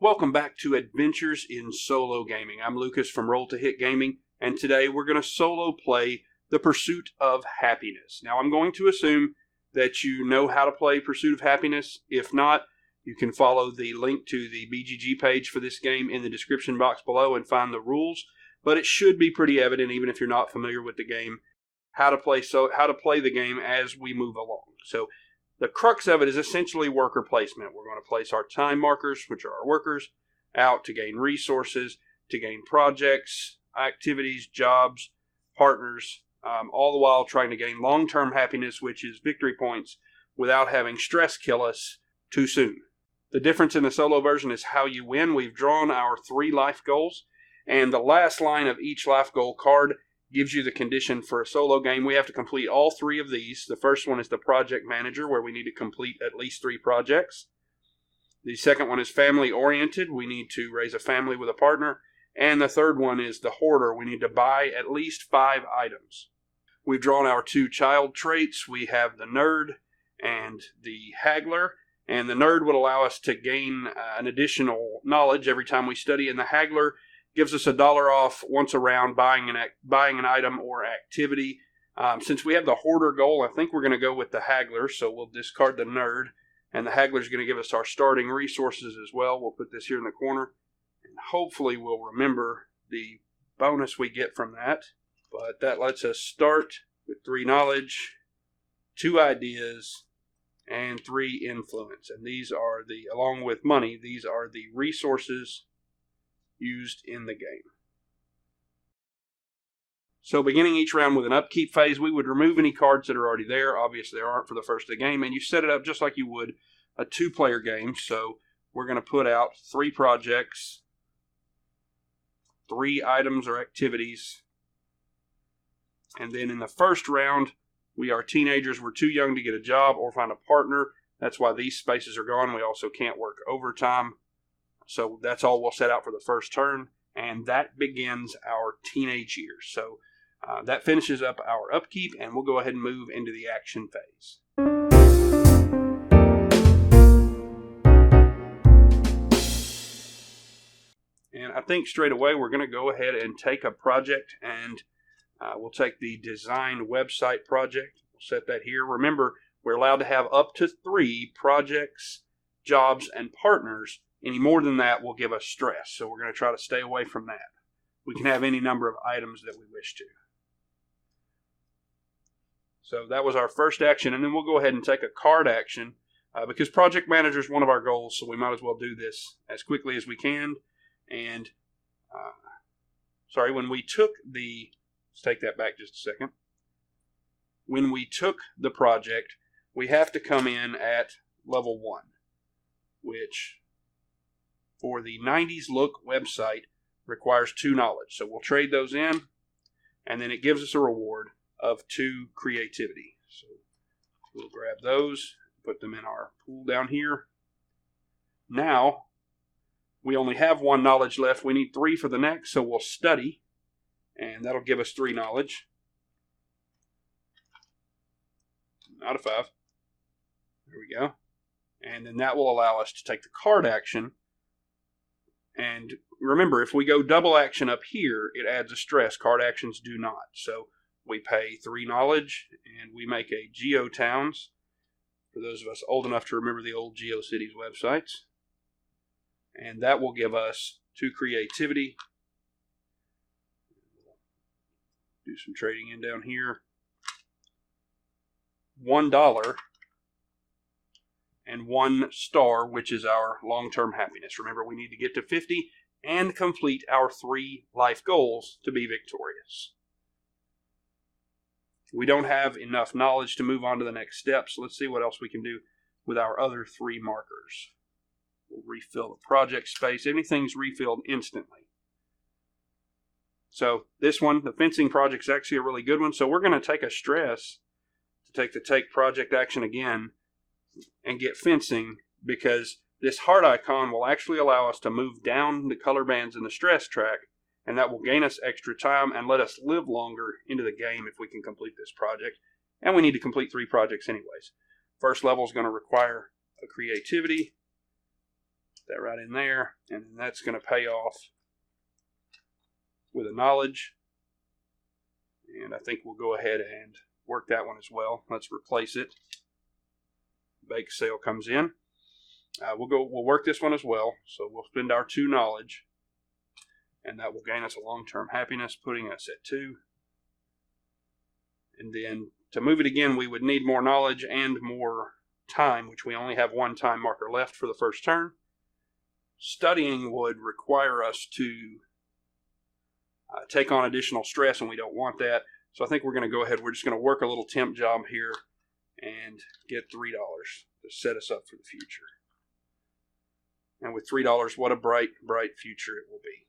Welcome back to Adventures in Solo Gaming. I'm Lucas from Roll to Hit Gaming, and today we're going to solo play The Pursuit of Happiness. Now, I'm going to assume that you know how to play Pursuit of Happiness. If not, you can follow the link to the BGG page for this game in the description box below and find the rules. But it should be pretty evident, even if you're not familiar with the game, how to play the game as we move along. So, the crux of it is essentially worker placement. We're going to place our time markers, which are our workers, out to gain resources, to gain projects, activities, jobs, partners, all the while trying to gain long-term happiness, which is victory points, without having stress kill us too soon. The difference in the solo version is how you win. We've drawn our 3 life goals, and the last line of each life goal card gives you the condition for a solo game. We have to complete all 3 of these. The first one is the project manager, where we need to complete at least 3 projects. The second one is family oriented. We need to raise a family with a partner. And the third one is the hoarder. We need to buy at least 5 items. We've drawn our 2 child traits. We have the nerd and the haggler. And the nerd would allow us to gain an additional knowledge every time we study. And the haggler gives us $1 off once around buying an item or activity. Since we have the hoarder goal, I think we're going to go with the haggler, so we'll discard the nerd, and the haggler is going to give us our starting resources as well. We'll put this here in the corner, and hopefully we'll remember the bonus we get from that. But that lets us start with 3 knowledge, 2 ideas, and 3 influence. And these are along with money, these are the resources used in the game. So beginning each round with an upkeep phase, we would remove any cards that are already there. Obviously, there aren't for the first of the game, and you set it up just like you would a 2-player game. So we're going to put out 3 projects, 3 items or activities, and then in the first round, we are teenagers. We're too young to get a job or find a partner. That's why these spaces are gone. We also can't work overtime. So that's all we'll set out for the first turn, and that begins our teenage years. So that finishes up our upkeep, and we'll go ahead and move into the action phase. And I think straight away we're going to go ahead and take a project, and we'll take the design website project. We'll set that here. Remember, we're allowed to have up to 3 projects, jobs, and partners. Any more than that will give us stress, so we're going to try to stay away from that. We can have any number of items that we wish to. So that was our first action, and then we'll go ahead and take a card action because Project Manager is one of our goals, so we might as well do this as quickly as we can. And, when we took let's take that back just a second. When we took the project, we have to come in at level 1, which for the 90s Look website requires 2 knowledge. So we'll trade those in, and then it gives us a reward of 2 creativity. So we'll grab those, put them in our pool down here. Now, we only have 1 knowledge left. We need 3 for the next, so we'll study, and that'll give us 3 knowledge. Out of 5. There we go. And then that will allow us to take the card action. And remember, if we go double action up here, it adds a stress. Card actions do not. So we pay 3 knowledge, and we make a GeoTowns, for those of us old enough to remember the old GeoCities websites. And that will give us 2 creativity. Do some trading in down here. $1. And 1 star, which is our long-term happiness. Remember, we need to get to 50 and complete our 3 life goals to be victorious. We don't have enough knowledge to move on to the next step, so let's see what else we can do with our other 3 markers. We'll refill the project space. Everything's refilled instantly. So this one, the fencing project, is actually a really good one. So we're going to take a stress to take the take project action again and get fencing, because this heart icon will actually allow us to move down the color bands in the stress track, and that will gain us extra time and let us live longer into the game if we can complete this project. And we need to complete 3 projects anyways. First level is going to require a creativity. that right in there, and then that's going to pay off with a knowledge. And I think we'll go ahead and work that one as well. Let's replace it. Bake sale comes in. We'll work this one as well. So we'll spend our 2 knowledge, and that will gain us a long-term happiness, putting us at 2. And then to move it again, we would need more knowledge and more time, which we only have 1 time marker left for the first turn. Studying would require us to take on additional stress, and we don't want that. So I think we're going to go ahead. We're just going to work a little temp job here and get $3 to set us up for the future. And with $3, what a bright, bright future it will be.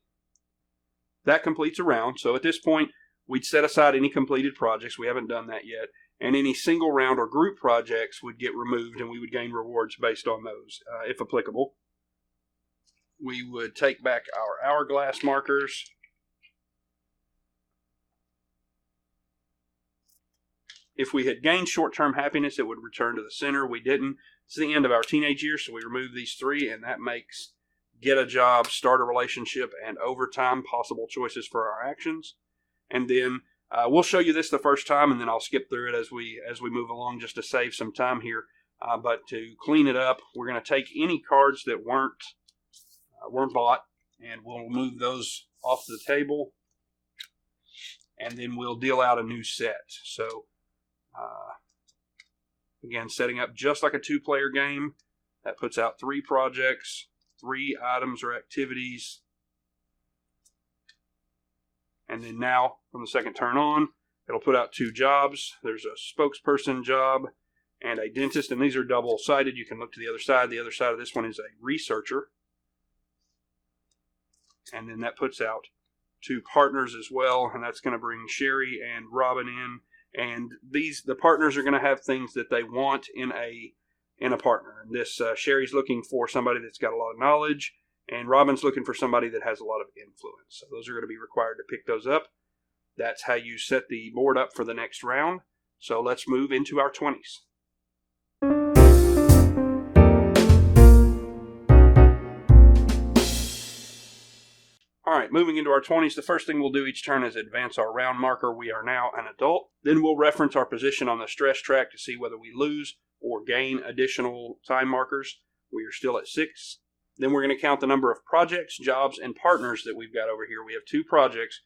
That completes a round. So at this point, we'd set aside any completed projects. We haven't done that yet. And any single round or group projects would get removed, and we would gain rewards based on those, if applicable. We would take back our hourglass markers. If we had gained short-term happiness, it would return to the center. We didn't. It's the end of our teenage years, so we remove these 3, and that makes get a job, start a relationship, and overtime possible choices for our actions. And then we'll show you this the first time, and then I'll skip through it as we move along just to save some time here. But to clean it up, we're going to take any cards that weren't bought, and we'll move those off the table, and then we'll deal out a new set. So again, setting up just like a 2-player game. That puts out 3 projects, 3 items or activities. And then now, from the second turn on, it'll put out 2 jobs. There's a spokesperson job and a dentist, and these are double-sided. You can look to the other side. The other side of this one is a researcher. And then that puts out 2 partners as well, and that's going to bring Sherry and Robin in. And the partners are going to have things that they want in a partner. And this Sherry's looking for somebody that's got a lot of knowledge, and Robin's looking for somebody that has a lot of influence. So those are going to be required to pick those up. That's how you set the board up for the next round. So let's move into our 20s. All right, moving into our 20s, the first thing we'll do each turn is advance our round marker. We are now an adult. Then we'll reference our position on the stress track to see whether we lose or gain additional time markers. We are still at 6. Then we're going to count the number of projects, jobs, and partners that we've got over here. We have 2 projects.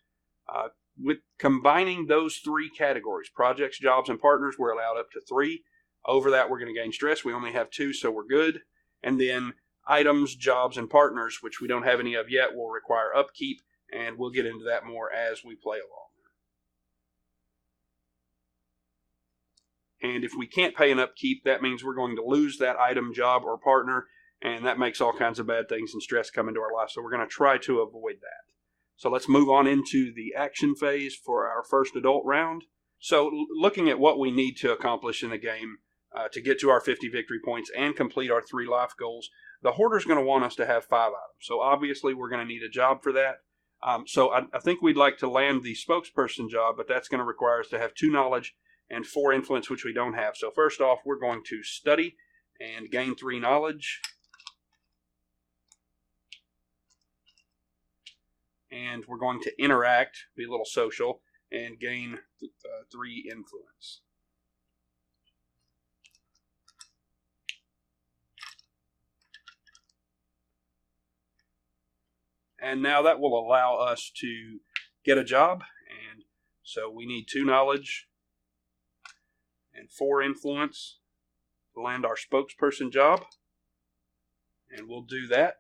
With combining those 3 categories, projects, jobs, and partners, we're allowed up to 3. Over that, we're going to gain stress. We only have 2, so we're good. And then items, jobs, and partners, which we don't have any of yet, will require upkeep, and we'll get into that more as we play along. And if we can't pay an upkeep, that means we're going to lose that item, job, or partner, and that makes all kinds of bad things and stress come into our life, so we're going to try to avoid that. So let's move on into the action phase for our first adult round. So looking at what we need to accomplish in the game to get to our 50 victory points and complete our 3 life goals, the hoarder's going to want us to have 5 items. So obviously we're going to need a job for that. So I think we'd like to land the spokesperson job, but that's going to require us to have 2 knowledge and 4 influence, which we don't have. So first off, we're going to study and gain 3 knowledge. And we're going to interact, be a little social, and gain 3 influence. And now that will allow us to get a job. And so we need 2 knowledge and 4 influence to land our spokesperson job. And we'll do that.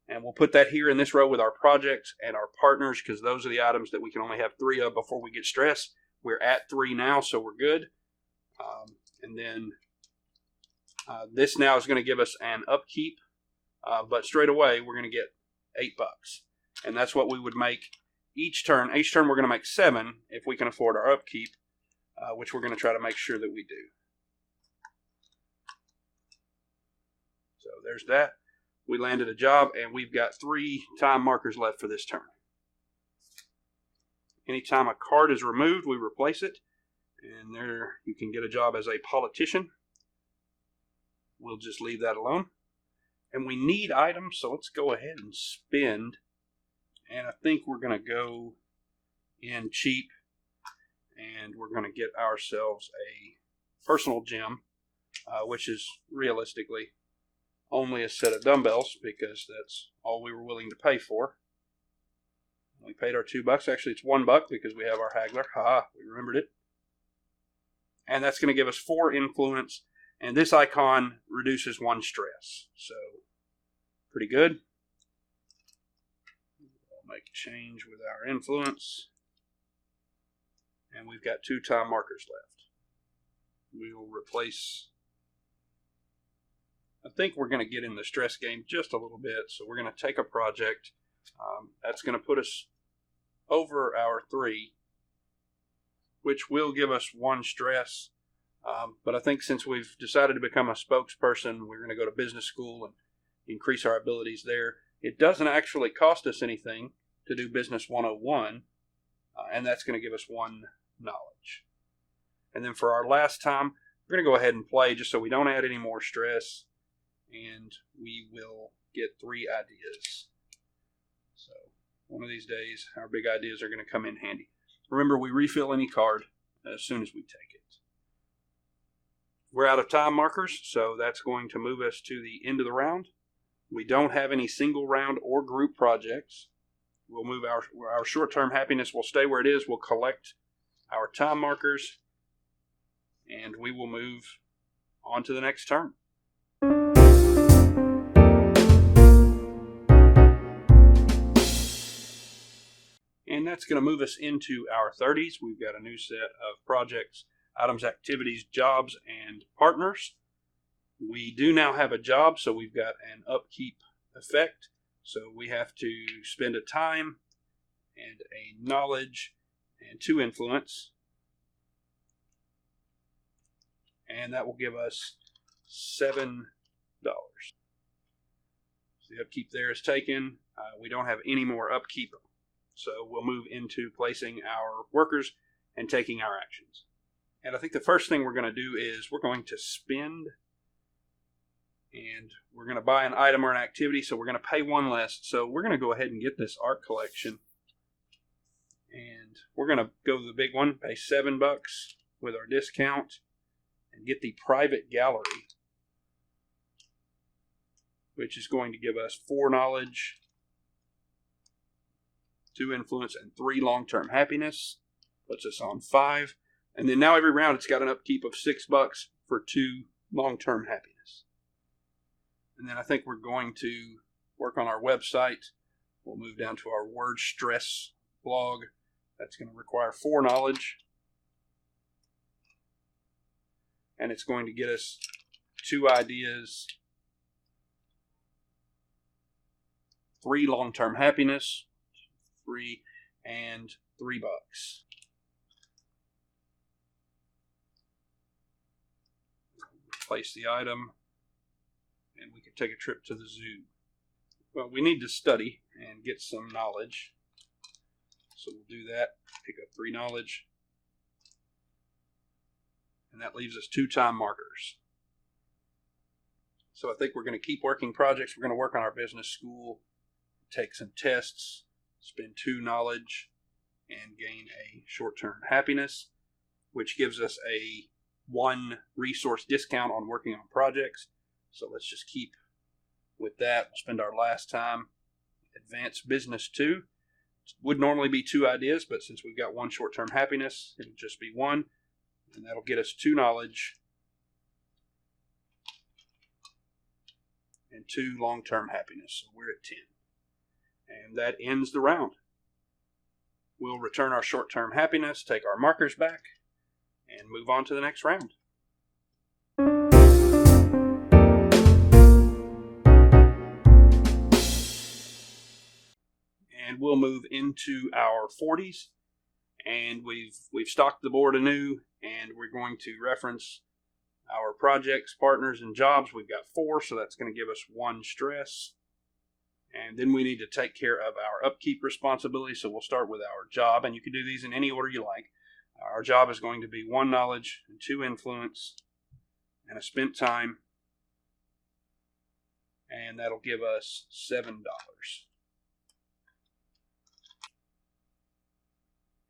And we'll put that here in this row with our projects and our partners, because those are the items that we can only have 3 of before we get stressed. We're at 3 now, so we're good. And then this now is going to give us an upkeep. But straight away, we're going to get $8. And that's what we would make each turn. Each turn we're going to make 7 if we can afford our upkeep, which we're going to try to make sure that we do. So there's that. We landed a job, and we've got 3 time markers left for this turn. Anytime a card is removed, we replace it. And there you can get a job as a politician. We'll just leave that alone. And we need items, so let's go ahead and spend. And I think we're going to go in cheap, and we're going to get ourselves a personal gym, which is realistically only a set of dumbbells because that's all we were willing to pay for. We paid our $2. Actually, it's $1 because we have our haggler. Haha, we remembered it. And that's going to give us 4 influence. And this icon reduces 1 stress. So, pretty good. We'll make a change with our influence. And we've got 2 time markers left. We will replace... I think we're going to get in the stress game just a little bit. So we're going to take a project. That's going to put us over our 3, which will give us 1 stress. But I think since we've decided to become a spokesperson, we're going to go to business school and increase our abilities there. It doesn't actually cost us anything to do Business 101, and that's going to give us 1 knowledge. And then for our last time, we're going to go ahead and play just so we don't add any more stress, and we will get 3 ideas. So one of these days, our big ideas are going to come in handy. Remember, we refill any card as soon as we take it. We're out of time markers, so that's going to move us to the end of the round. We don't have any single round or group projects. We'll move our short-term happiness will stay where it is. We'll collect our time markers, and we will move on to the next turn. And that's going to move us into our 30s. We've got a new set of projects, items, activities, jobs, and partners. We do now have a job, so we've got an upkeep effect. So we have to spend a time and a knowledge and 2 influence. And that will give us $7. So the upkeep there is taken. We don't have any more upkeep. So we'll move into placing our workers and taking our actions. And I think the first thing we're going to do is we're going to spend, and we're going to buy an item or an activity, so we're going to pay 1 less. So we're going to go ahead and get this art collection, and we're going to go to the big one, pay $7 with our discount, and get the private gallery, which is going to give us 4 knowledge, 2 influence, and 3 long-term happiness. Puts us on 5. And then now every round it's got an upkeep of $6 for 2 long-term happiness. And then I think we're going to work on our website. We'll move down to our word stress blog. That's going to require 4 knowledge. And it's going to get us 2 ideas, 3 long-term happiness, 3, and $3. Place the item, and we can take a trip to the zoo. Well, we need to study and get some knowledge, so we'll do that. Pick up 3 knowledge, and that leaves us 2 time markers. So I think we're going to keep working projects. We're going to work on our business school, take some tests, spend 2 knowledge, and gain a short-term happiness, which gives us a 1 resource discount on working on projects. So let's just keep with that. We'll spend our last time. Advanced business 2. It would normally be 2 ideas, but since we've got 1 short-term happiness, it'll just be 1. And that'll get us 2 knowledge and 2 long-term happiness. So we're at 10. And that ends the round. We'll return our short-term happiness, take our markers back, and move on to the next round. And we'll move into our 40s, and we've stocked the board anew, and we're going to reference our projects, partners, and jobs. We've got 4, so that's going to give us 1 stress. And then we need to take care of our upkeep responsibility, so we'll start with our job, and you can do these in any order you like. Our job is going to be 1 knowledge and 2 influence and a spent time and that'll give us $7.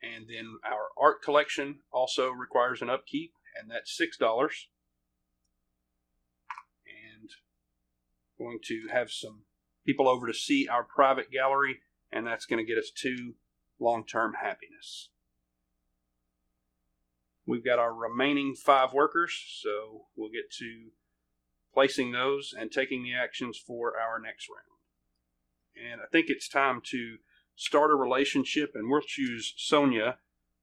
And then our art collection also requires an upkeep, and that's $6. And going to have some people over to see our private gallery, and that's going to get us 2 long-term happiness. We've got our remaining 5 workers, so we'll get to placing those and taking the actions for our next round. And I think it's time to start a relationship, and we'll choose Sonia,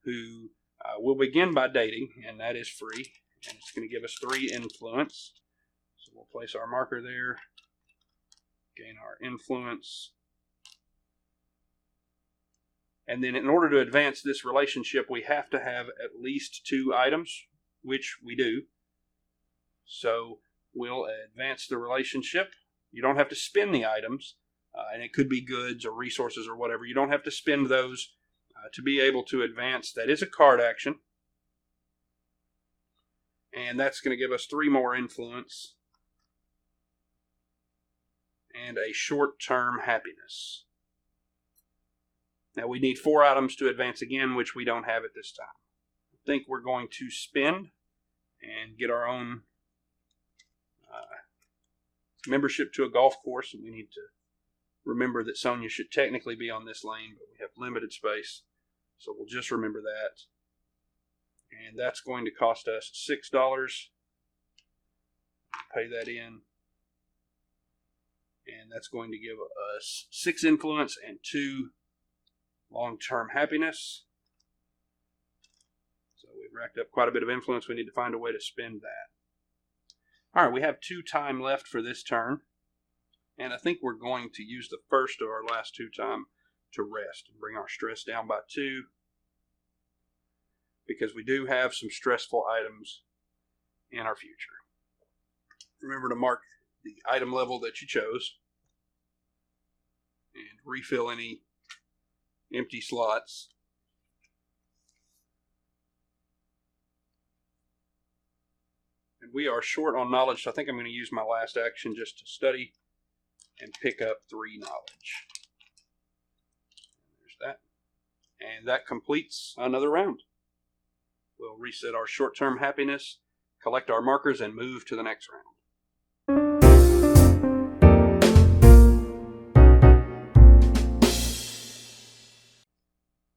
who will begin by dating, and that is free, and it's going to give us 3 influence. So we'll place our marker there, gain our influence, and then in order to advance this relationship, we have to have at least 2 items, which we do. So we'll advance the relationship. You don't have to spend the items, and it could be goods or resources or whatever. You don't have to spend those to be able to advance. That is a card action, and that's going to give us 3 more influence and a short-term happiness. Now we need 4 items to advance again, which we don't have at this time. I think we're going to spend and get our own membership to a golf course, and we need to remember that Sonia should technically be on this lane, but we have limited space, so we'll just remember that. And that's going to cost us $6. Pay that in. And that's going to give us 6 influence and 2 long-term happiness. So we've racked up quite a bit of influence. We need to find a way to spend that. All right, we have 2 time left for this turn. And I think we're going to use the first of our last 2 time to rest and bring our stress down by 2. Because we do have some stressful items in our future. Remember to mark the item level that you chose and refill any empty slots. And we are short on knowledge, so I think I'm going to use my last action just to study and pick up 3 knowledge. There's that. And that completes another round. We'll reset our short-term happiness, collect our markers, and move to the next round.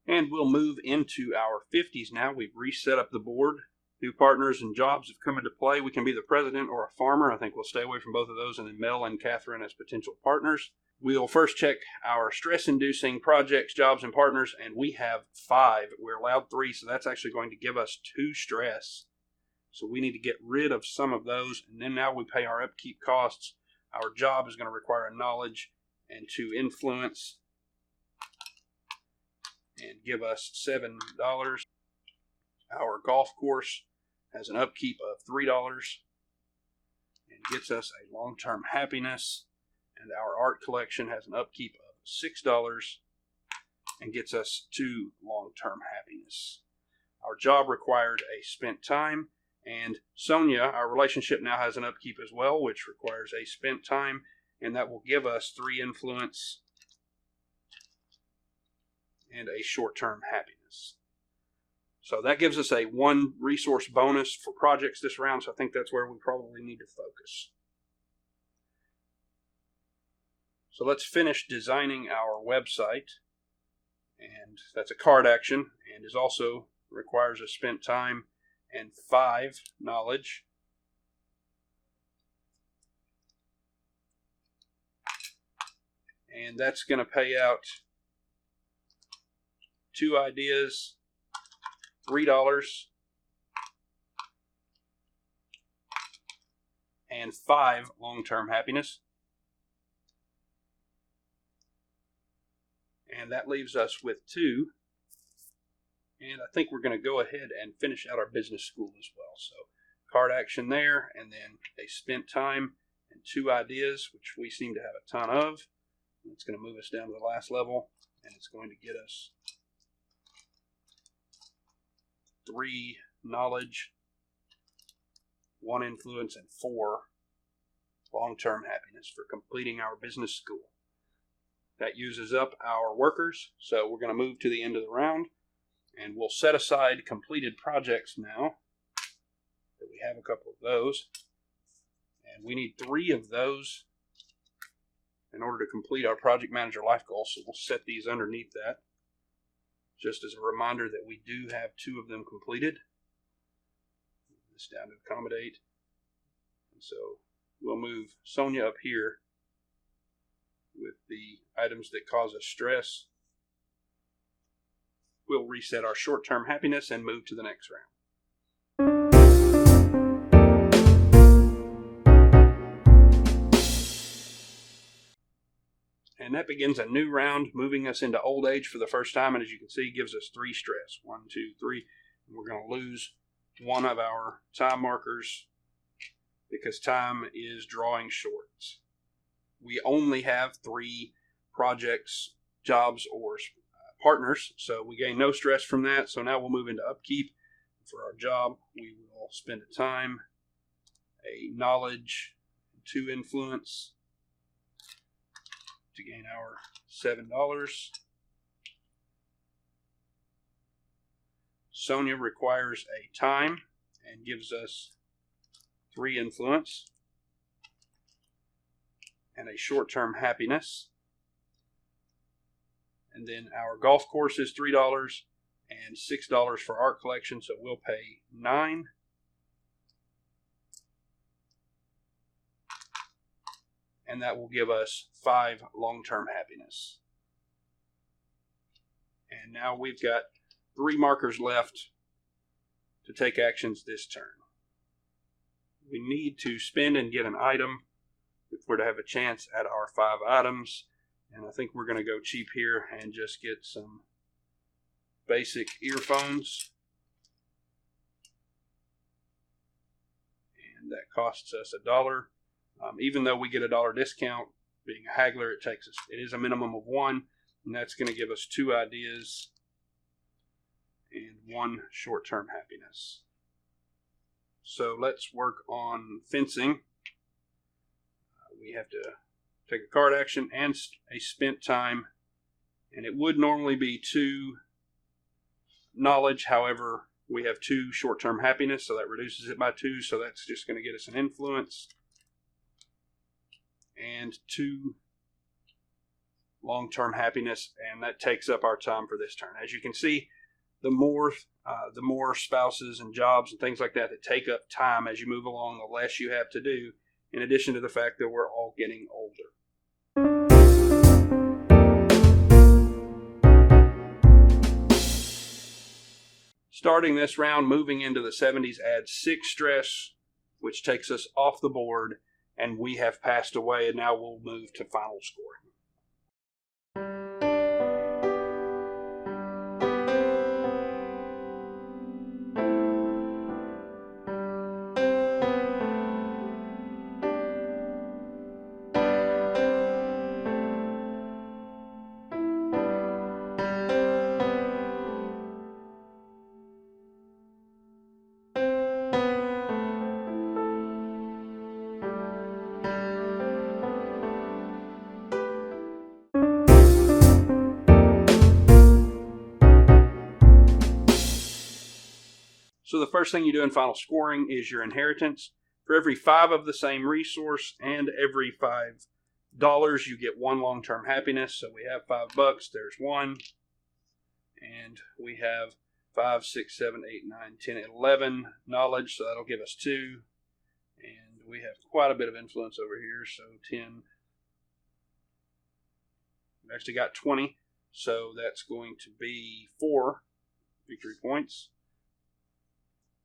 And we'll move into our 50s now. We've reset up the board. New partners and jobs have come into play. We can be the president or a farmer. I think we'll stay away from both of those, and then Mel and Catherine as potential partners. We'll first check our stress-inducing projects, jobs, and partners, and we have 5. We're allowed 3, so that's actually going to give us 2 stress. So we need to get rid of some of those, and then now we pay our upkeep costs. Our job is going to require a knowledge and 2 influence and give us $7. Our golf course has an upkeep of $3 and gets us a long-term happiness. And our art collection has an upkeep of $6 and gets us 2 long-term happiness. Our job required a spent time, and Sonia, our relationship now has an upkeep as well, which requires a spent time, and that will give us 3 influence and a short-term happiness. So that gives us a 1 resource bonus for projects this round, so I think that's where we probably need to focus. So let's finish designing our website, and that's a card action, and is also requires a spent time and 5 knowledge. And that's going to pay out 2 ideas, $3, and 5 long-term happiness. And that leaves us with 2. And I think we're going to go ahead and finish out our business school as well. So card action there, and then a spent time and 2 ideas, which we seem to have a ton of. It's going to move us down to the last level, and it's going to get us 3 knowledge, 1 influence, and 4 long-term happiness for completing our business school. That uses up our workers, so we're going to move to the end of the round, and we'll set aside completed projects now. That we have a couple of those, and we need 3 of those in order to complete our project manager life goal, so we'll set these underneath that, just as a reminder that we do have 2 of them completed. Move this down to accommodate, and so we'll move Sonia up here with the items that cause us stress. We'll reset our short-term happiness and move to the next round. And that begins a new round, moving us into old age for the first time. And as you can see, gives us 3 stress. 1, 2, 3. And we're going to lose one of our time markers because time is drawing short. We only have 3 projects, jobs, or partners, so we gain no stress from that. So now we'll move into upkeep. For our job, we will spend a time, a knowledge, 2 influence to gain our $7. Sonia requires a time and gives us 3 influence and a short-term happiness. And then our golf course is $3 and $6 for art collection, so we'll pay $9. And that will give us 5 long-term happiness. And now we've got 3 markers left to take actions this turn. We need to spend and get an item if we're to have a chance at our 5 items. And I think we're going to go cheap here and just get some basic earphones. And that costs us $1. Even though we get a $1 discount, being a haggler, it is a minimum of 1, and that's going to give us 2 ideas and 1 short-term happiness. So let's work on fencing. We have to take a card action and a spent time, and it would normally be 2 knowledge. However, we have 2 short-term happiness, so that reduces it by 2, so that's just going to get us an influence and 2 long-term happiness, and that takes up our time for this turn. As you can see, the more spouses and jobs and things like that take up time as you move along, the less you have to do, in addition to the fact that we're all getting older. Starting this round, moving into the 70s adds 6 stress, which takes us off the board, and we have passed away, and now we'll move to final scoring. So the first thing you do in final scoring is your inheritance. For every 5 of the same resource and every $5, you get 1 long-term happiness. So we have $5, there's 1. And we have 5, 6, 7, 8, 9, 10, 11 knowledge, so that'll give us 2. And we have quite a bit of influence over here, so 10. We've actually got 20, so that's going to be 4 victory points,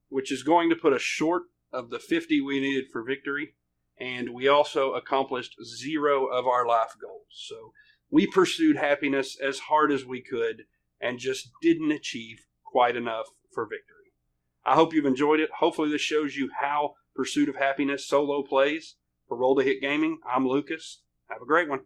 which is going to put us short of the 50 we needed for victory, and we also accomplished 0 of our life goals. So we pursued happiness as hard as we could and just didn't achieve quite enough for victory. I hope you've enjoyed it. Hopefully this shows you how Pursuit of Happiness solo plays. For Roll to Hit Gaming, I'm Lucas. Have a great one.